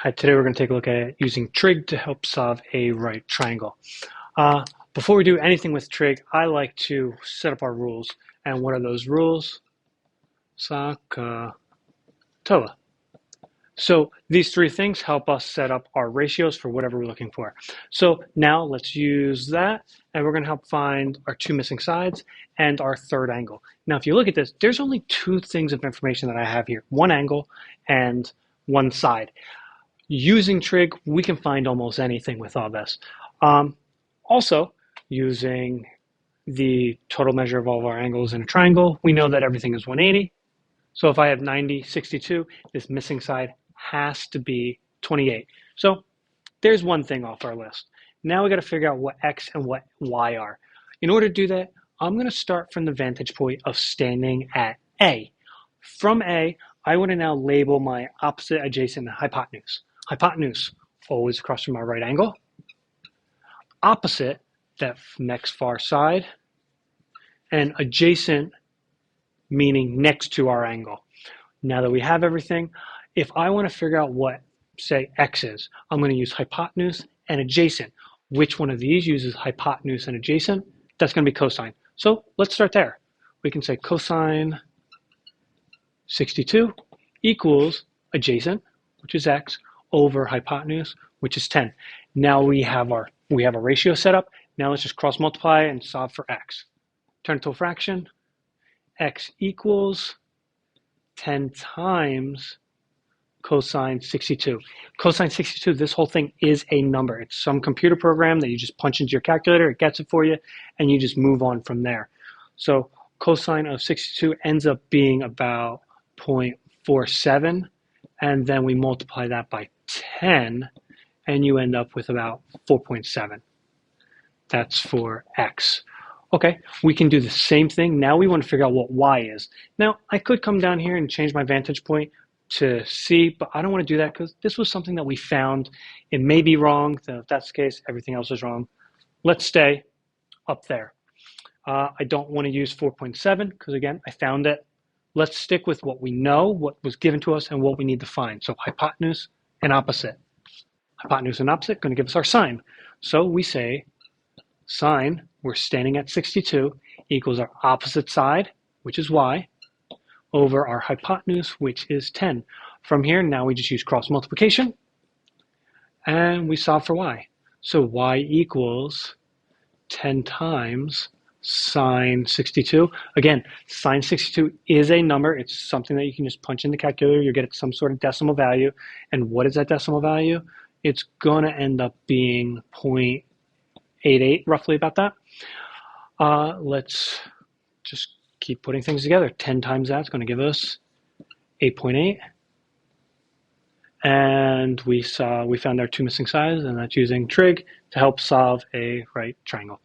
Today we're going to take a look at using trig to help solve a right triangle. Before we do anything with trig, I like to set up our rules. And what are those rules? Toa. So these three things help us set up our ratios for whatever we're looking for. So now let's use that, and we're going to help find our two missing sides and our third angle. Now, if you look at this, there's only two things of information that I have here, one angle and one side. Using trig, we can find almost anything with all this. Also, using the total measure of all of our angles in a triangle, we know that everything is 180. So if I have 90, 62, this missing side has to be 28. So there's one thing off our list. Now we got to figure out what x and what y are. In order to do that, I'm going to start from the vantage point of standing at A. From A, I want to now label my opposite, adjacent, and hypotenuse. Hypotenuse, always across from our right angle. Opposite, that next far side. And adjacent, meaning next to our angle. Now that we have everything, if I want to figure out what, say, x is, I'm going to use hypotenuse and adjacent. Which one of these uses hypotenuse and adjacent? That's going to be cosine. So let's start there. We can say cosine 62 equals adjacent, which is x, over hypotenuse, which is 10. Now we have a ratio set up. Now let's just cross multiply and solve for x. Turn it to a fraction. X equals 10 times cosine 62. Cosine 62, this whole thing is a number. It's some computer program that you just punch into your calculator, it gets it for you, and you just move on from there. So cosine of 62 ends up being about 0.47, and then we multiply that by 10, and you end up with about 4.7. That's for x. Okay, we can do the same thing. Now we want to figure out what y is. Now, I could come down here and change my vantage point to C, but I don't want to do that because this was something that we found. It may be wrong. So if that's the case, everything else is wrong. Let's stay up there. I don't want to use 4.7 because, again, I found it. Let's stick with what we know, what was given to us, and what we need to find. So hypotenuse and opposite. Hypotenuse and opposite going to give us our sine. So we say sine, we're standing at 62, equals our opposite side, which is y, over our hypotenuse, which is 10. From here, now we just use cross multiplication, and we solve for y. So y equals 10 times sine 62. Again, sine 62 is a number. It's something that you can just punch in the calculator. You get some sort of decimal value. And what is that decimal value? It's going to end up being 0.88, roughly about that. Let's just keep putting things together. 10 times that's going to give us 8.8. And we found our two missing sides, and that's using trig to help solve a right triangle.